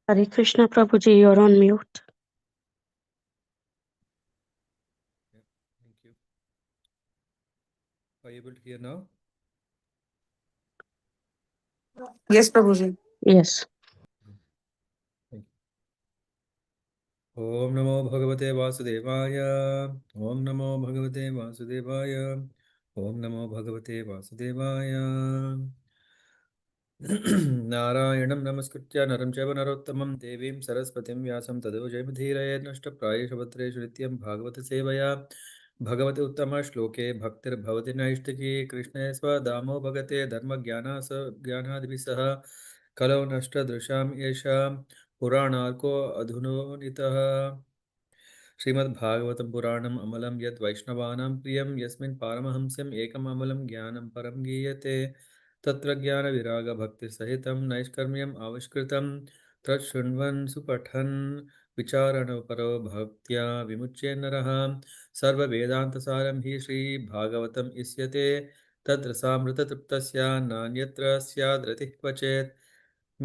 Hare Krishna Prabhuji, you're on mute. Yeah, thank you. Are you able to hear now? Yes, Prabhuji. Yes. Thank you. Om Namo Bhagavate Vasudevaya. Om Namo Bhagavate Vasudevaya. Om Namo Bhagavate Vasudevaya. नारायणं नमस्कृत्य नरं चैव नरोत्तमं देवीं सरस्वतीं व्यासं ततो जयमुदीरये नष्टप्रायेषु भद्रेषु नित्यं भागवतसेवया भगवति उत्तमश्लोके भक्तिर्भवति नैष्टिकी कृष्णे स्वदामो भगते धर्मज्ञानादिभिः सह कलौ नष्टदृशां येषां पुराणार्को अधुनोनितः श्रीमद्भागवतं पुराणम् अमलं यद् वैष्णवानां प्रियं यस्मिन् पारमहंस्यम् एकम् अमलं ज्ञानं परं गीयते तत्र ज्ञानविरागभक्तिसहितं नैष्कर्म्यम् आविष्कृतं तत् शृण्वन् सुपठन् विचारणपरो भक्त्या विमुच्य नरः सर्ववेदान्तसारं हि श्रीभागवतम् इष्यते तत्र सामृततृप्तस्य नान्यत्र स्याद्रतिः क्वचेत्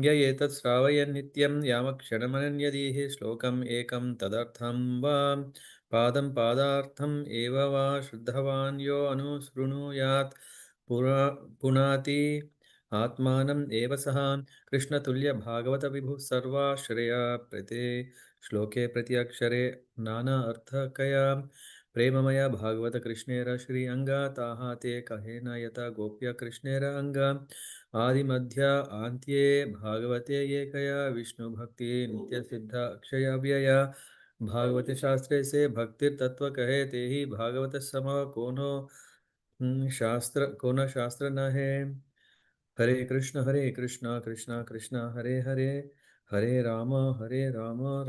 य एतत् श्रावयन् नित्यं यामक्षणमनन्यदीः श्लोकम् एकं तदर्थं वा पादं पादार्थम् एव वा शुद्धवान् यो अनुशृणुयात् पुरा पुनाति आत्मानम् एव सः कृष्णतुल्यभागवतविभुः सर्वाश्रया प्रते श्लोके प्रति अक्षरे नाना अर्थकया प्रेममय भागवत कृष्णेर श्री अङ्गाताः ते कहेन यथा गोप्य कृष्णेर अङ्गा आदिमध्य आन्त्ये भागवते एकया विष्णुभक्ति नित्यसिद्ध अक्षय व्यया भागवते शास्त्रे से भक्ति तत्व कहे ते ही भागवत सम कोनो शास्त्र कोन शास्त्र न है हरे Krishna Krishna Krishna Hare Hare Hare Ram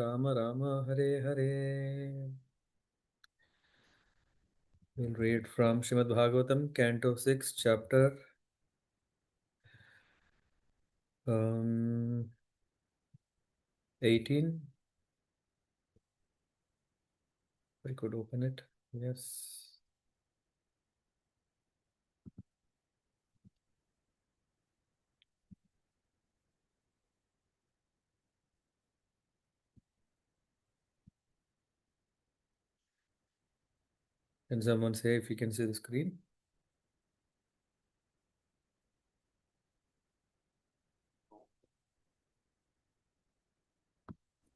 Ram Ram Hare Hare. We'll read from Srimad Bhagavatam, Canto 6, chapter 18. I could open it. Yes. Can someone say if you can see the screen?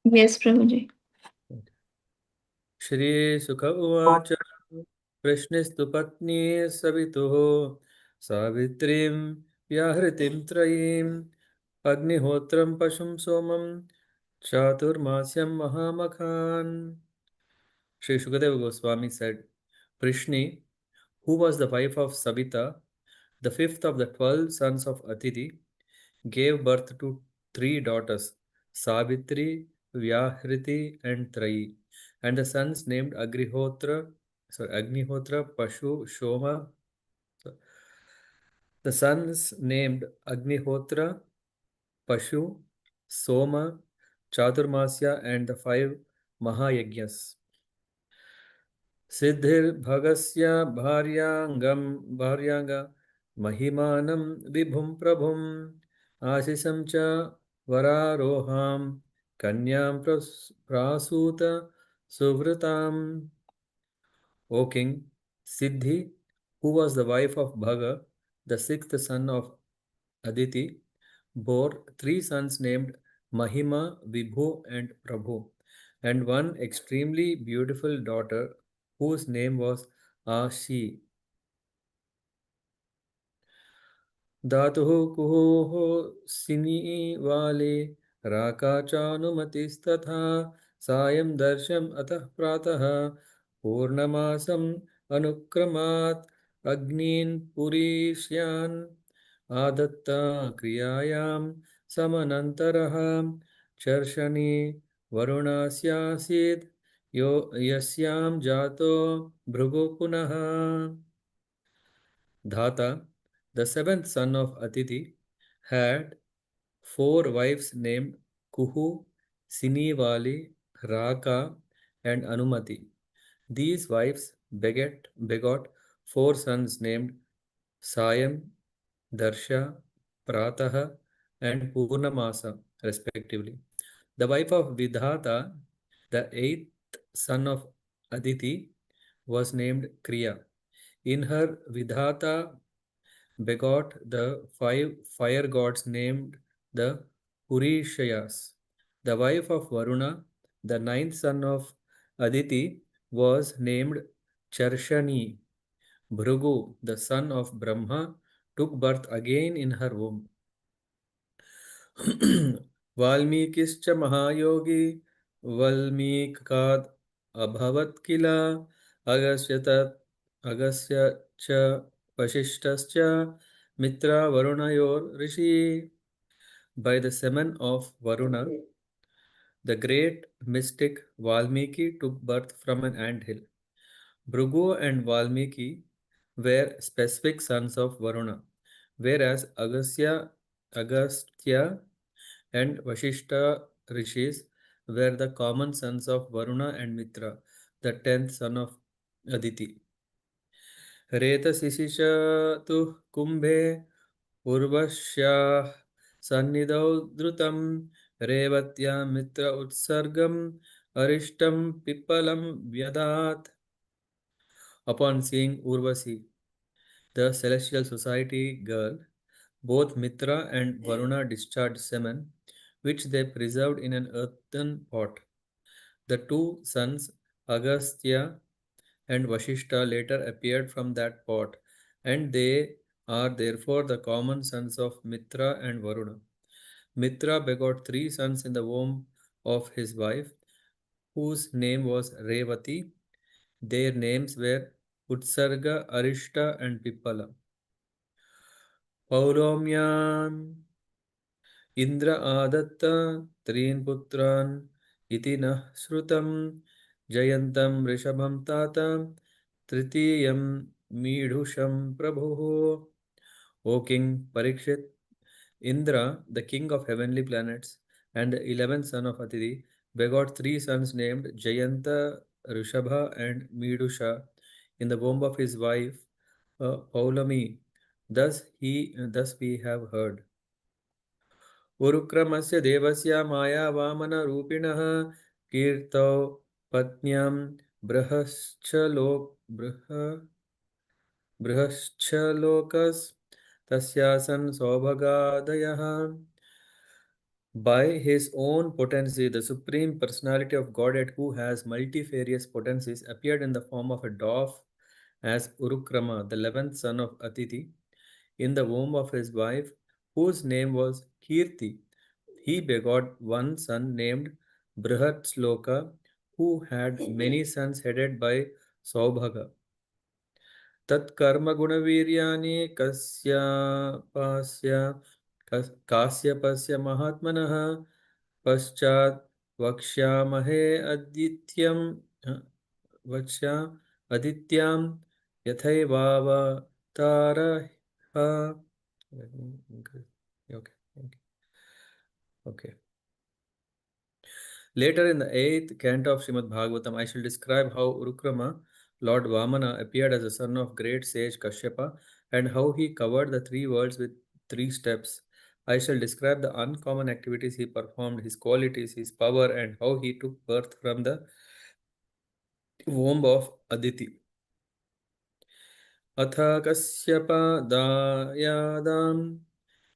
Yes, Prabhuji. Shri Sukha Uvacha Prashnistu Patni Savituho Savitrim Vyahritim Trayim Agnihotram Pashum Somam Chaturmasyam Mahamakhan. Sri Shukadeva Goswami said, Prishni, who was the wife of Savita, the fifth of the 12 sons of Atiti, gave birth to three daughters, Savitri, Vyahriti, and Trayi, and the sons named Agnihotra, Pashu, Shoma. The sons named Agnihotra, Pashu, Soma, Chaturmasya, and the five Mahayajnas. सिद्धिर्भगस्य भार्याङ्गा महिमानं विभुं प्रभुम् आशिषं च वरारोहां कन्यां प्रासूत सुव्रताम्. O king, Siddhi, who was the wife of Bhaga, the sixth son of Aditi, bore three sons named Mahima, Vibhu, and Prabhu, and one extremely beautiful daughter whose name was Ashi. धातुः कुहुः सिनी वाले राका चानुमतिस्तथा सायं दर्शम् अतः प्रातः पूर्णमासम् अनुक्रमात् अग्नीन् पुरीष्यान् आदत्ता क्रियायां समनन्तरः चर्षणि वरुणस्यासीत् यो यस्यां जातो भृगु पुनः. Dhata, the seventh son of Aditi, had four wives named Kuhu, Sinivali, Raka, and Anumati. These wives begot four sons named Sayam, Darsha, Prataha, and Purnamasa, respectively. The wife of Vidhata, the eighth son of Aditi, was named Kriya. In her, Vidhata begot the five fire gods named the Purishayas. The wife of Varuna, the ninth son of Aditi, was named Charshani. Bhrigu, the son of Brahma, took birth again in her womb. वाल्मीकिश्च महायोगी वल्मीकाद् अभवत् किल अगस्य च वसिष्ठश्च मित्रा वरुणयोर् ऋषि. By the semen of Varuna, the great mystic Valmiki took birth from an anthill. Bhrigu and Valmiki were specific sons of Varuna, whereas Agastya and Vashishta rishis were the common sons of Varuna and Mitra, the tenth son of Aditi. Retasisisha tu kumbhe urvashyah sannidau dhrutam revatya mitra utsargam arishtam pipalam vyadat. Upon seeing Urvasi, the celestial society girl, both Mitra and Varuna discharged semen, which they preserved in an earthen pot. The two sons, Agastya and Vashishta, later appeared from that pot, and they are therefore the common sons of Mitra and Varuna. Mitra begot three sons in the womb of his wife, whose name was Revati. Their names were Utsarga, Arishta, and Pippala. Pauromyan Indra Adatta Trin Putran Iti Nah Shrutam Jayantam Rishabham Tata Tritiyam Midhusham Prabhu. O King Parikshit, Indra, the king of heavenly planets and the 11th son of Aditi, begot three sons named Jayanta, Rishabha, and Midusha in the womb of his wife Paulami. Thus we have heard. उरुक्रमस्य देवस्य मायावामनरूपिणः कीर्तौ पत्न्यां बृहश्चलोकस् तस्यासन् सौभगादयः. By his own potency, the Supreme Personality of Godhead, who has multifarious potencies, appeared in the form of a dwarf as Urukrama, the 11th son of Aditi, in the womb of his wife, whose name was Kirti. He begot one son named Brihatsloka, who had many sons headed by Saubhaga. तत्कर्मगुणवीर्याणि काश्यपस्य महात्मनः पश्चात् वक्ष्यामहे अदित्यां यथैवावतारः. Okay. Later in the 8th canto of Srimad Bhagavatam, I shall describe how Urukrama, Lord Vamana, appeared as a son of great sage Kashyapa and how he covered the three worlds with 3 steps. I shall describe the uncommon activities he performed, his qualities, his power, and how he took birth from the womb of Aditi. Atha Kashyapa Dayadam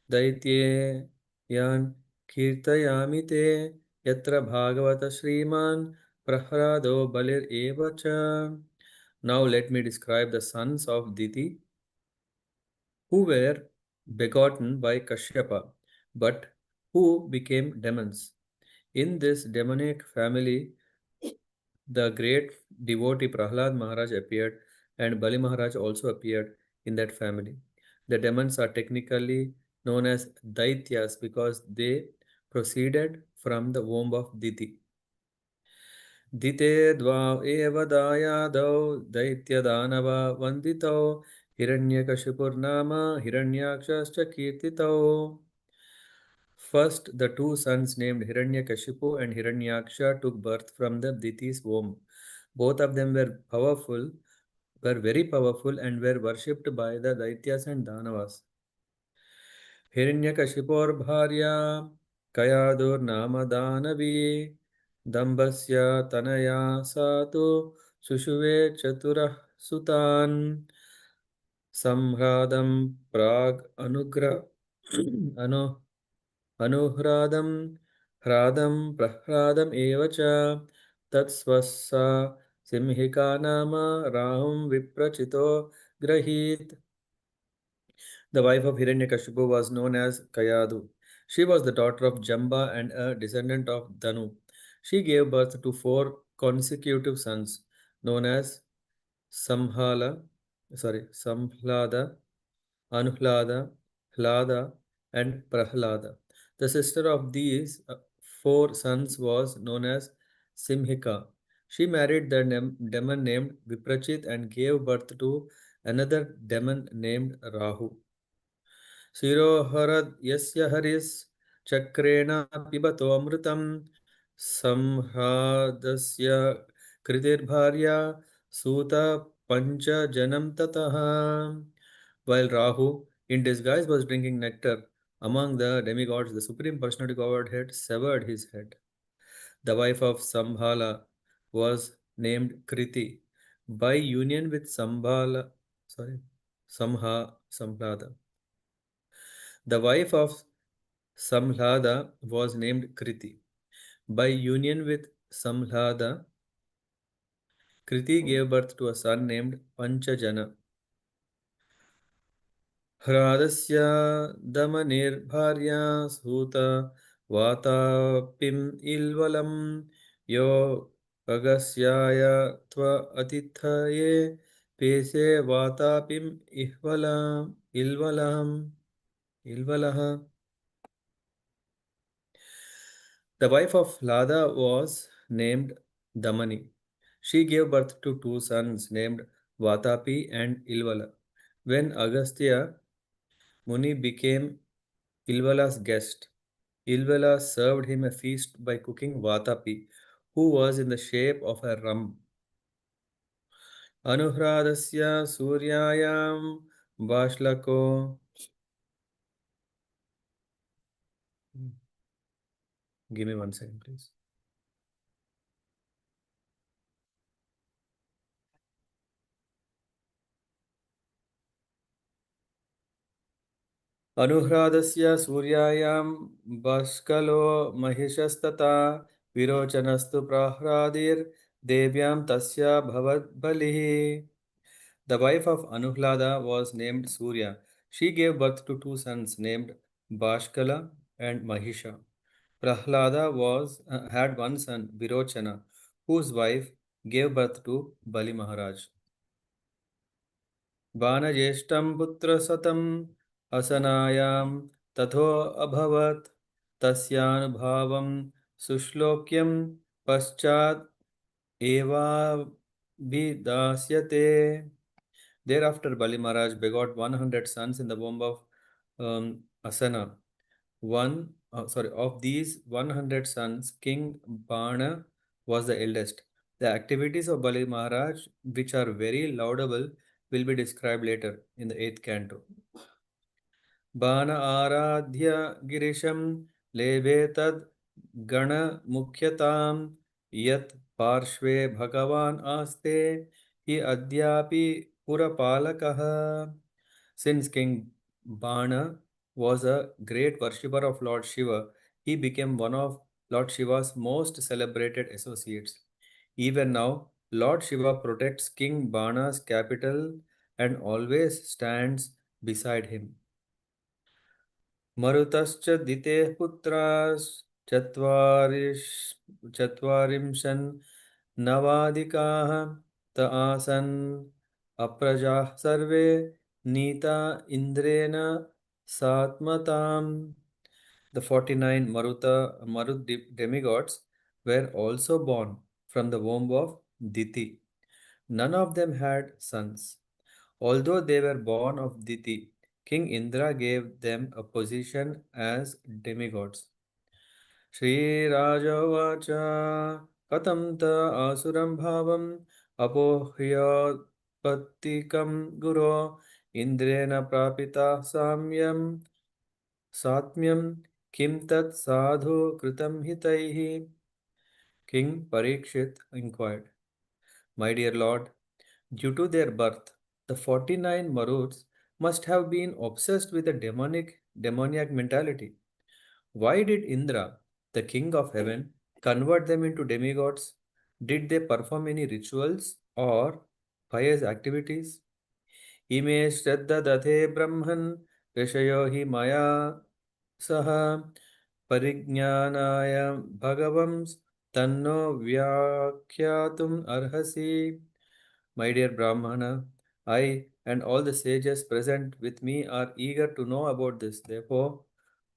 Daitye Yan Kirtayami Te Yatra Bhagavata Shriman Prahrado Balir Evacha. Now let me describe the sons of Diti who were begotten by Kashyapa but who became demons. In this demonic family, the great devotee Prahlad Maharaj appeared and Bali Maharaj also appeared in that family. The demons are technically known as Daityas because they proceeded from the womb of Diti. Dite dva eva dayadau Daityadanava vanditau Hiranyakashipurnama Hiranyakshascha kirtitau. First, the two sons named Hiranyakashipu and Hiranyaksha took birth from the Diti's womb. Both of them were very powerful and were worshipped by the Daityas and Danavas. Hiranyakashipur bharya कयादुर्नाम दानवी दम्भस्य Tanaya सा तु शुशुवे चतुरः सुतान् संह्रादं प्राग् अनु अनुह्रादं ह्रादं प्रह्लादम् एव च तत्स्वसा सिंहिका नाम राहुं विप्रचितो ग्रहीत्. The wife of Hiranyakashipu was known as Kayadu. She was the daughter of Jamba and a descendant of Danu. She gave birth to four consecutive sons known as Samhala, Samhlada, Anuhlada, Hlada, and Prahlada. The sister of these four sons was known as Simhika. She married the demon named Viprachit and gave birth to another demon named Rahu. शिरोहरद् यस्य हरिस् चक्रेण पिबतोऽमृतं संह्रादस्य कृतिर्भार्या सूत पञ्चजनं ततः. While Rahu, in disguise, was drinking nectar among the demigods, the Supreme Personality Godhead severed his head. The wife of Sambhala was named Kriti. By union with Samhlada. The wife of Samhlada was named Kriti. By union with Samhlada, Kriti gave birth to a son named Panchajana. ह्रादस्य दमनिर्भार्या सूत वातापिम् इल्वलं यो अगस्याय त्व अतिथये पेसे वातापिम् इल्वलः. The wife of Lada was named Damani. She gave birth to two sons named Vatapi and Ilvala. When Agastya Muni became Ilvala's guest, Ilvala served him a feast by cooking Vatapi, who was in the shape of a ram. Anuhradasya Suryayam Bashlako. Give me 1 second, please. अनुह्रादस्य सूर्यायां बाष्कलो महिषस्तथा विरोचनस्तु प्राह्लादिर्देव्यां तस्या भवद्बलिः. The wife of Anuhlada was named Surya. She gave birth to two sons named Bashkala and Mahisha. Prahlada had one son, Virochana, whose wife gave birth to Bali Maharaj. बाणज्येष्ठं पुत्रशतम् असनायां तथो अभवत् तस्यानुभावं सुश्लोक्यं पश्चात् एवाभिदास्यते. Thereafter, Bali Maharaj begot 100 sons in the womb of Asana. Of these 100 sons, King Bana was the eldest. The activities of Bali Maharaj, which are very laudable, will be described later in the 8th canto. Bana aradhya girisham lebetad gana mukhyatam yat parshve bhagavan aste hi adyapi purapalakaha. Since King Bana was a great worshipper of Lord Shiva, he became one of Lord Shiva's most celebrated associates. Even now, Lord Shiva protects King Bana's capital and always stands beside him. मरुतश्च दितेः पुत्राश्चत्वारिंशन् नवाधिकाः त आसन् अप्रजाः सर्वे Nita इन्द्रेण सात्मताम्. The 49 Marut demigods were also born from the womb of Diti. None of them had sons. Although they were born of Diti, King Indra gave them a position as demigods. Shri Rajavacha Katam ta asuram bhavam apohyatpatikam guru indrena prapita samyam satmyam Kim tat sadhu kritam hitaihi? King Parikshit inquired, My dear Lord, due to their birth, the 49 Maruts must have been obsessed with a demoniac mentality. Why did Indra, the king of heaven, convert them into demigods? Did they perform any rituals or pious activities? इमे श्रद्धदधे ब्रह्मन् ऋषयो हि मया सह परिज्ञानाय भगवंस् तन्नो व्याख्यातुम् अर्हसि. My dear Brahmana, I and all the sages present with me are eager to know about this. Therefore,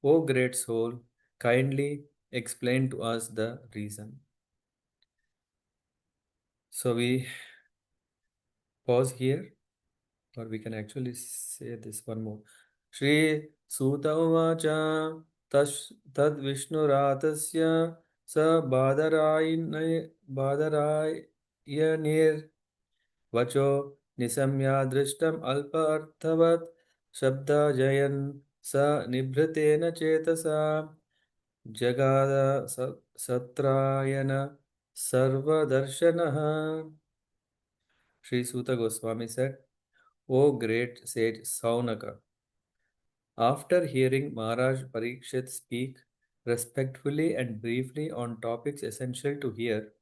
O great soul, kindly explain to us the reason. So we pause here, or we can actually say this one more. Shri Suta Uvacha Tad Vishnuratasya Sa Badarayanir Vacho Nisamya Drishtam Alpa Arthavat Shabda Jayan Sa Nibhratena Chetasa Jagada Satrayana Sarvadarshanaha. Sri Suta Goswami said, O great sage Saunaka, after hearing Maharaj Parikshit speak respectfully and briefly on topics essential to hear,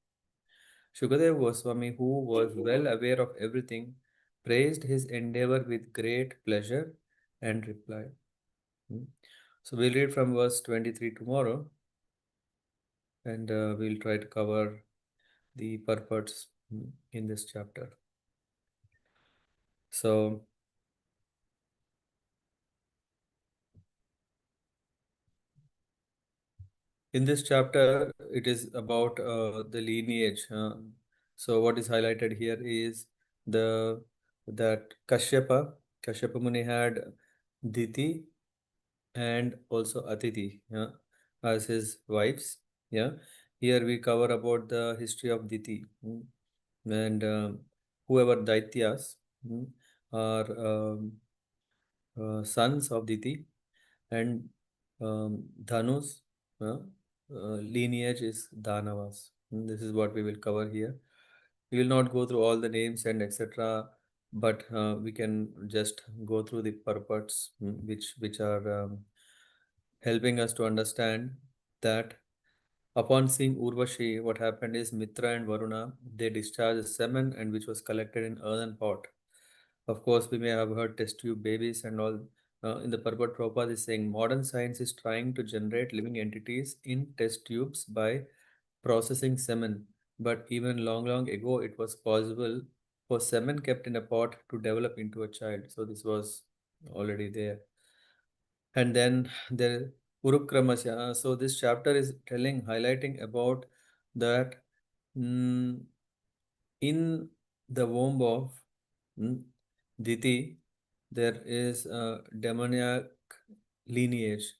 Shukadeva Goswami, who was well aware of everything, praised his endeavor with great pleasure and replied. So we'll read from verse 23 tomorrow, and we'll try to cover the purports in this chapter. So, in this chapter, it is about the lineage. So, what is highlighted here is that Kashyapa Muni had Diti and also Atiti, as his wives. Yeah, here we cover about the history of Diti, and whoever Daityas are sons of Diti, and Dhanu's lineage is Danavas. This is what we will cover here. We will not go through all the names and etc., but we can just go through the purports which are helping us to understand that upon seeing Urvashi, what happened is Mitra and Varuna, they discharged semen and which was collected in earthen pot. Of course, we may have heard test tube babies and all. In the purport, Prabhupada is saying modern science is trying to generate living entities in test tubes by processing semen. But even long ago, it was possible for semen kept in a pot to develop into a child. So this was already there. And then there Urukramasya. So this chapter is highlighting about that in the womb of Diti, there is a demoniac lineage,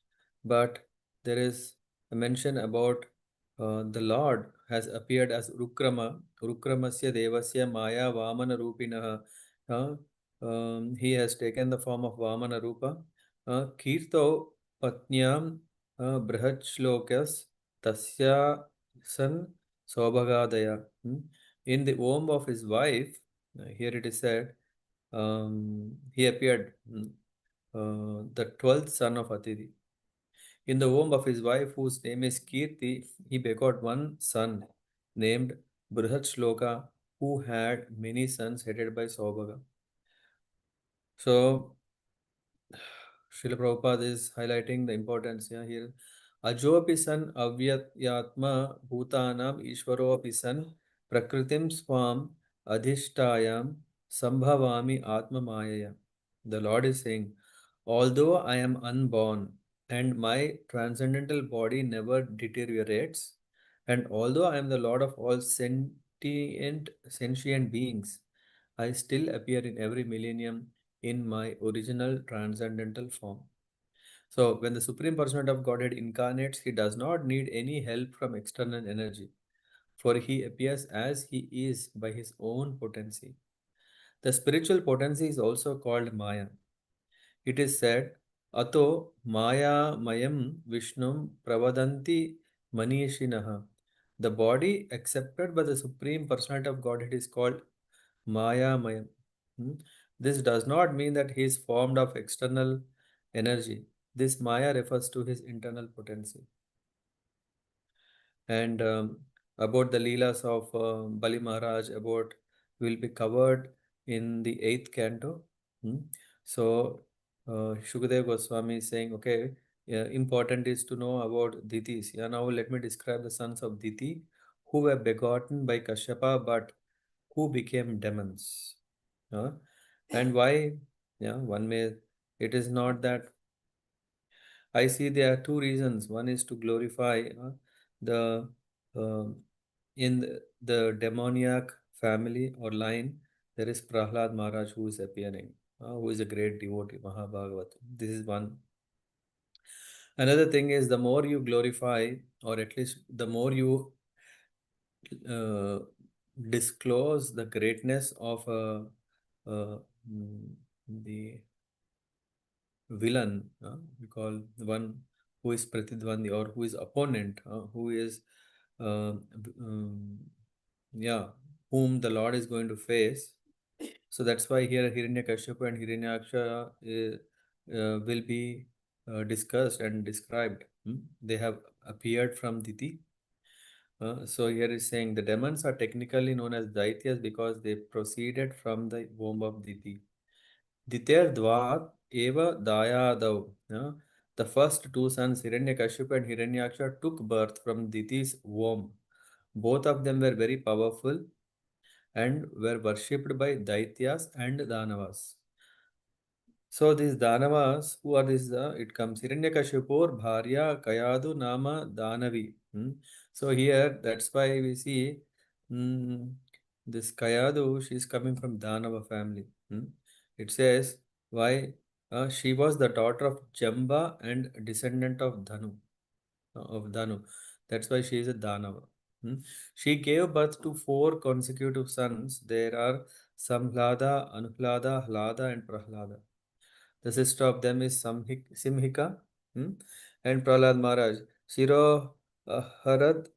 but there is a mention about the Lord has appeared as Urukramasya Devasya Maya Vamana Rupinaha. He has taken the form of Vamana Rupa. Kirto Patnyam Brihat Shlokas Tasya San Sobhagadaya. In the womb of his wife, here it is said, he appeared, the 12th son of Atiti. In the womb of his wife, whose name is Kirti, he begot one son named Brihat Shloka, who had many sons headed by Saubhaga. So, Srila Prabhupada is highlighting the importance here. Ajopi san avyatma bhutanam ishvaropi san prakritim swam adhishtayam sambhavami atma mayaya. The Lord is saying, although I am unborn and my transcendental body never deteriorates, and although I am the Lord of all sentient beings, I still appear in every millennium in my original transcendental form. So, when the Supreme Personality of Godhead incarnates, he does not need any help from external energy, for he appears as he is by his own potency. The spiritual potency is also called Maya. It is said Ato maya mayam Vishnum pravadanti manishinaha. The body accepted by the Supreme Personality of Godhead is called Maya Mayam. This does not mean that he is formed of external energy. This Maya refers to his internal potency. And about the Leelas of Bali Maharaj, about will be covered in the 8th canto. So Shukadeva Goswami is saying, okay, important is to know about Ditis. Yeah, now let me describe the sons of Diti who were begotten by Kashyapa but who became demons. And why? Yeah, one may, it is not that I see there are two reasons. One is to glorify the um in the demoniac family or line. There is Prahlad Maharaj who is appearing, who is a great devotee, Mahabhagavata. This is one. Another thing is the more you glorify, or at least the more you uh, disclose the greatness of uh, mm, the villain, we call the one who is Pratidvandi or who is opponent, who is, uh, yeah, whom the Lord is going to face. So that's why here Hiranyakashipu and Hiranyaksha will be discussed and described. They have appeared from Diti. So here is saying the demons are technically known as Daityas because they proceeded from the womb of Diti. Dityar Dvat Eva Dayadav. The first two sons, Hiranyakashipu and Hiranyaksha, took birth from Diti's womb. Both of them were very powerful and were worshipped by Daityas and Danavas. So these Danavas, who are these? It comes Hiranyakashipur Bharya Kayadu Nama Danavi. So here, that's why we see this Kayadu, she is coming from Danava family. It says why she was the daughter of Jamba and descendant of Danu. That's why she is a Danava. She gave birth to four consecutive sons. There are Samhlada, Anuhlada, Hlada, and Prahlada. The sister of them is Simhika, and Prahlad Maharaj. Shiro Harad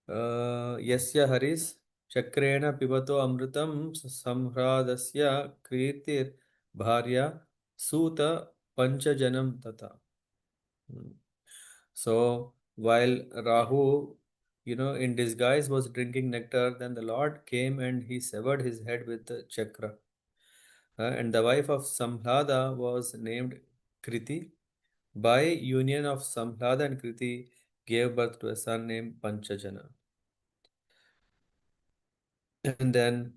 Yasya Haris Chakrena Pibato Amritam Samhradasya Kritir Bharya Suta Panchajanam Tata. So while Rahu, in disguise was drinking nectar, then the Lord came and he severed his head with the chakra. And the wife of Samhlada was named Kriti. By union of Samhlada and Kriti gave birth to a son named Panchajana. And then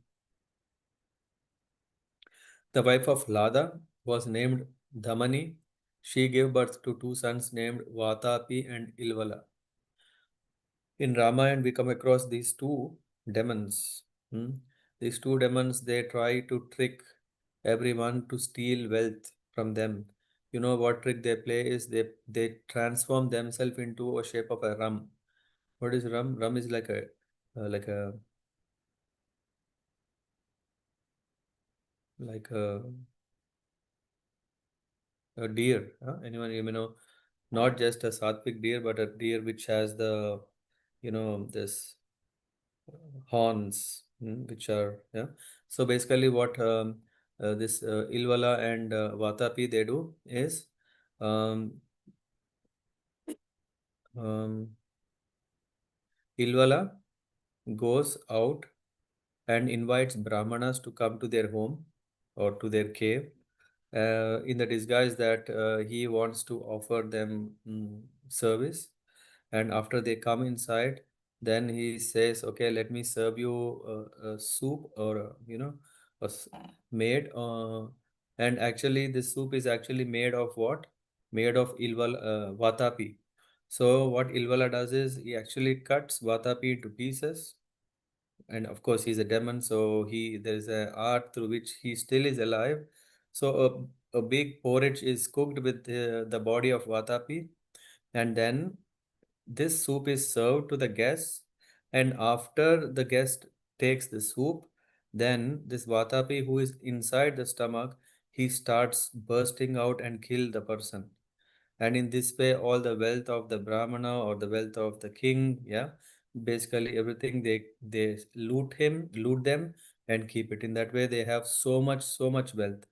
the wife of Lada was named Dhamani. She gave birth to two sons named Vatapi and Ilvala. In Ramayana, we come across these two demons. These two demons, they try to trick everyone to steal wealth from them. You know what trick they play is they transform themselves into a shape of a ram. What is ram? Ram is like a like a like a deer. Anyone you may know, not just a sattvic deer, but a deer which has the this horns, which are So basically, what this Ilvala and Vatapi they do is um, um, Ilvala goes out and invites Brahmanas to come to their home or to their cave in the disguise that he wants to offer them service. And after they come inside, then he says, okay, let me serve you a soup or a made and actually this soup is actually made of what? Made of Vatapi. So what Ilvala does is he actually cuts Vatapi into pieces, and of course he's a demon, so there is an art through which he still is alive. So a big porridge is cooked with the body of Vatapi, and then this soup is served to the guests, and after the guest takes the soup, then this Vatapi who is inside the stomach, he starts bursting out and kill the person. And in this way, all the wealth of the Brahmana or the wealth of the king, yeah, basically everything they loot them and keep it. In that way, they have so much wealth.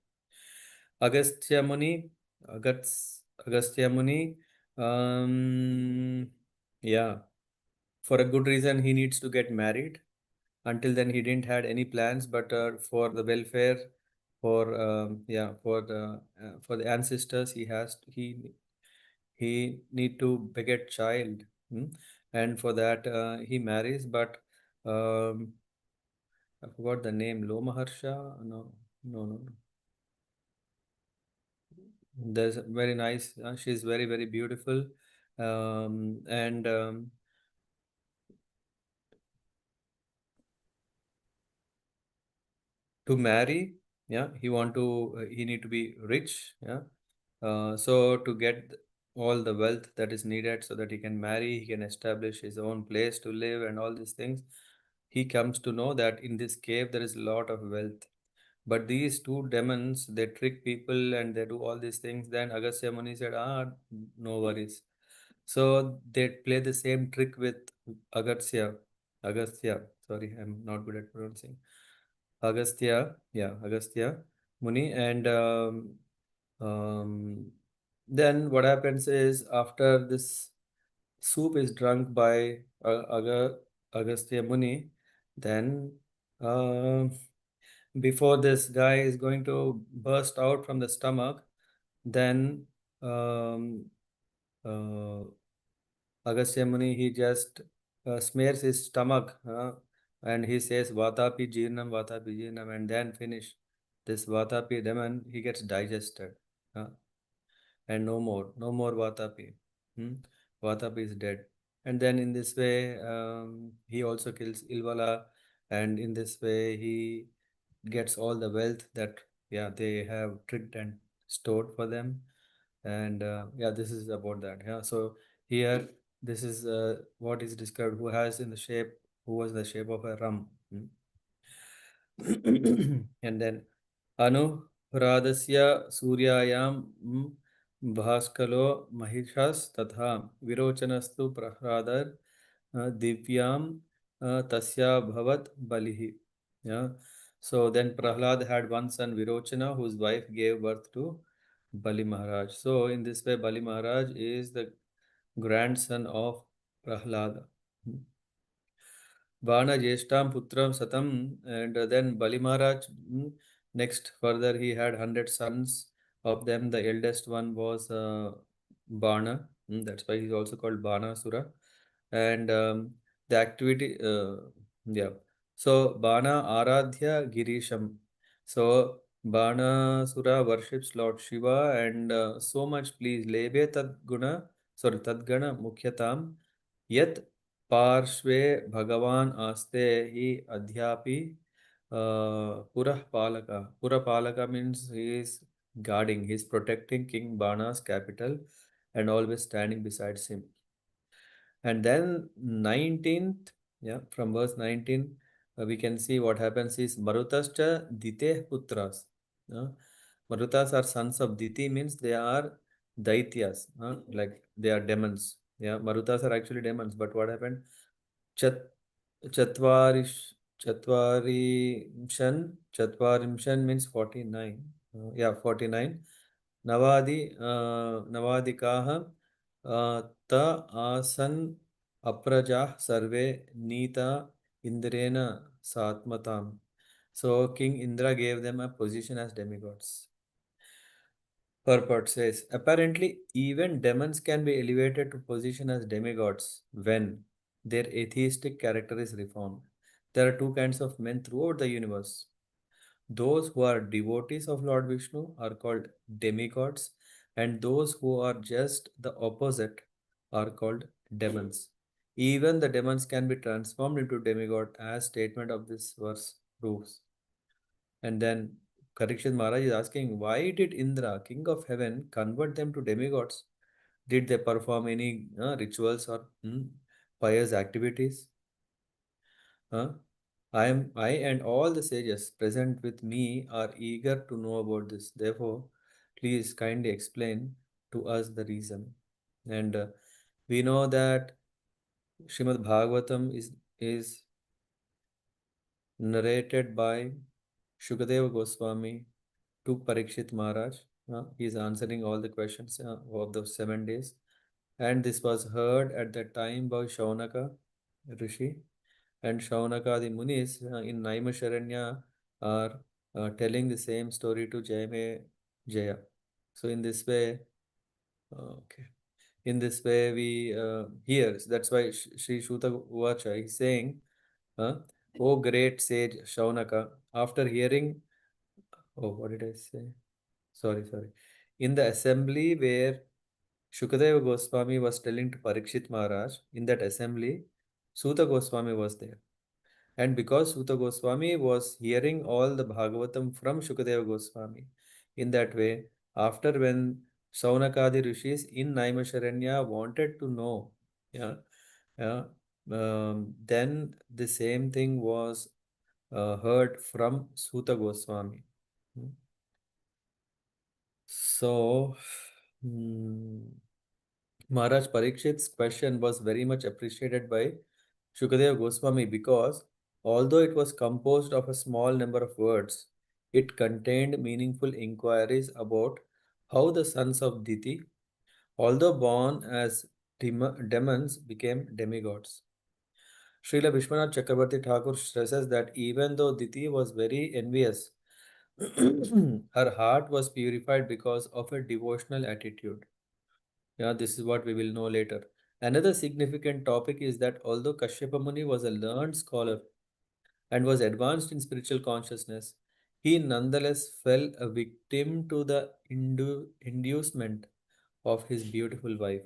Agastya Muni, Agastya Muni, yeah, for a good reason, he needs to get married. Until then, he didn't had any plans, but for the welfare, for the ancestors, he need to beget child, and for that he marries. But um, I forgot the name. Lomaharsha? No, no, no. There's very nice. She's very beautiful, and to marry, yeah, he need to be rich, yeah. So to get all the wealth that is needed so that he can marry, he can establish his own place to live and all these things, he comes to know that in this cave there is a lot of wealth. But these two demons, they trick people and they do all these things. Then Agastya Muni said, no worries. So they play the same trick with Agastya. Agastya, sorry, I'm not good at pronouncing. Agastya Muni. And um, then what happens is after this soup is drunk by Agastya Muni, then uh, before this guy is going to burst out from the stomach, then um, uh, Agastya Muni, he just smears his stomach and he says, Vatapi Jirnam, and then finish. This Vatapi demon, he gets digested. Uh, and no more Vatapi. Hmm? Vatapi is dead. And then in this way, he also kills Ilvala, and in this way, he gets all the wealth that they have tricked and stored for them. And this is about that. Yeah, so here this is what is described. Who was in the shape of a ram. And then अनुराधस्य सूर्यायां भास्कलो महिषास् तथा विरोचनस्तु प्रह्लादर दिव्यां तस्याभवत् बलिः. Yeah. So then Prahlad had one son Virochana, whose wife gave birth to Bali Maharaj. So in this way, Bali Maharaj is the grandson of Prahlada. Bana Jeshtam Putram Satam, and then Bali Maharaj. Next, further, he had 100 sons. Of them, the eldest one was Bana. That's why he's also called Bana Sura. And the activity, yeah. So, Bana Aradhya Girisham. So, Bana Sura worships Lord Shiva and so much please Lebe Tadgana Mukhyatam Yat Parshve Bhagavan Aste Hi Adhyapi Purah Palaka means he is guarding, he is protecting King Bana's capital and always standing beside him. And then 19th, from verse 19, we can see what happens is Marutascha Dite Putras. Marutas are sons of Diti, means they are Daityas, like they are demons. Yeah, Marutas are actually demons, but what happened? Chat Chatvarish Chatvarimshan means 49. 49. Navadikaha ta asan aprajah sarve nita indrena satmatam. So King Indra gave them a position as demigods. Purport says, apparently, even demons can be elevated to position as demigods when their atheistic character is reformed. There are two kinds of men throughout the universe. Those who are devotees of Lord Vishnu are called demigods, and those who are just the opposite are called demons. Even the demons can be transformed into demigod, as statement of this verse proves. And then Parikshit Maharaj is asking, why did Indra, king of heaven, convert them to demigods? Did they perform any rituals or pious activities? I and all the sages present with me are eager to know about this. Therefore, please kindly explain to us the reason. And we know that Srimad Bhagavatam is narrated by Shukadeva Goswami to Parikshit Maharaj. He is answering all the questions of those 7 days. And this was heard at that time by Shaunaka Rishi. And Shaunaka the Munis in Naimisharanya are telling the same story to Jayame Jaya. So in this way, okay. In this way we hear. That's why Sri Shuta Uvacha is saying, O great sage Shaunaka, after hearing, oh, what did I say? Sorry. In the assembly where Shukadeva Goswami was telling to Parikshit Maharaj, in that assembly, Suta Goswami was there. And because Suta Goswami was hearing all the Bhagavatam from Shukadeva Goswami, in that way, after when Saunakadi Rishis in Naimisharanya wanted to know, yeah, yeah, then the same thing was heard from Suta Goswami. So, Maharaj Parikshit's question was very much appreciated by Shukadeva Goswami because although it was composed of a small number of words, it contained meaningful inquiries about how the sons of Diti, although born as demons, became demigods. Srila Vishwanath Chakrabarti Thakur stresses that even though Diti was very envious, her heart was purified because of her devotional attitude. Yeah, this is what we will know later. Another significant topic is that although Kashyapa Muni was a learned scholar and was advanced in spiritual consciousness, he nonetheless fell a victim to the inducement of his beautiful wife.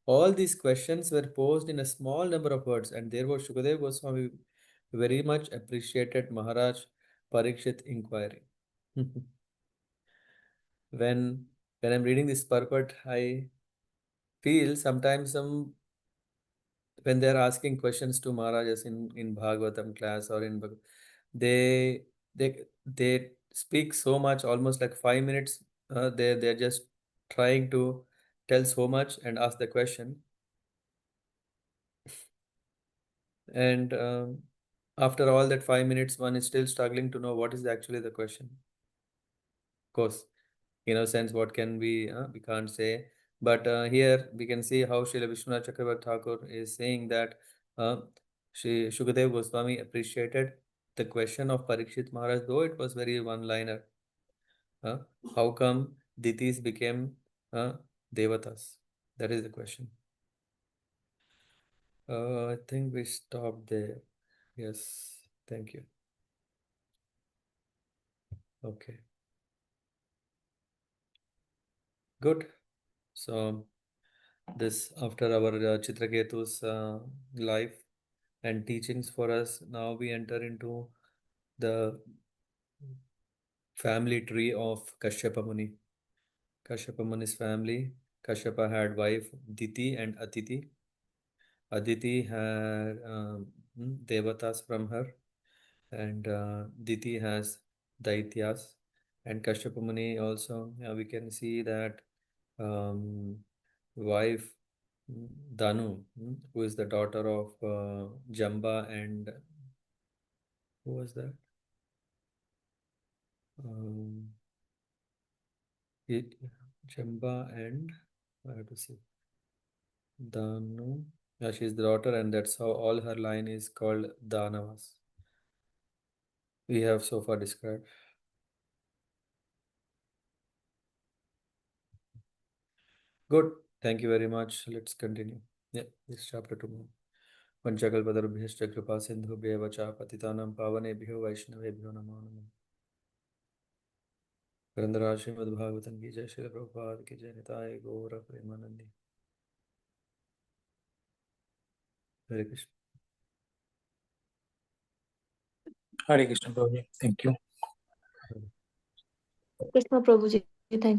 All these questions were posed in a small number of words, and therefore Shukadeva Goswami very much appreciated Maharaj Parikshit inquiry. when when I'm reading this purport, I feel sometimes when they're asking questions to Maharajas in Bhagavatam class or they they speak so much, almost like 5 minutes. They're just trying to tell so much and ask the question. And after all that 5 minutes, one is still struggling to know what is actually the question. Of course, in a sense, what can we can't say. But here we can see how Srila Vishwanath Chakravarti Thakur is saying that uh, Shri Shukadev Goswami appreciated the question of Parikshit Maharaj, though it was very one-liner. How come Ditis became Devatas? That is the question. I think we stopped there. Yes, thank you. Okay, good. So this after our Chitraketu's life and teachings for us, now we enter into the family tree of Kashyapa Muni. Kashyapa Muni's family. Kashyapa had wife Diti and Aditi. Aditi had Devatas from her, and Diti has Daityas. And Kashyapa Muni also, we can see that wife Danu, who is the daughter of Jamba and who was that? Um, Jamba and I have to see Danu. Yeah, she's the daughter, and that's how all her line is called Danavas. We have so far described. Good. Thank you very much. Let's continue. Yeah, this chapter tomorrow. Panchakalpatarubhyascha kripa sindhubhya vacha patitanam pavanebhyo vaishnavebhyo namo namo. Grandhara Srimad Bhagavatam ki jai, Srila Prabhupada ki jai, Nitai Gaura Premanandi. Hare Krishna. Hare Krishna Prabhuji. Thank you. Krishna Prabhuji, thank you.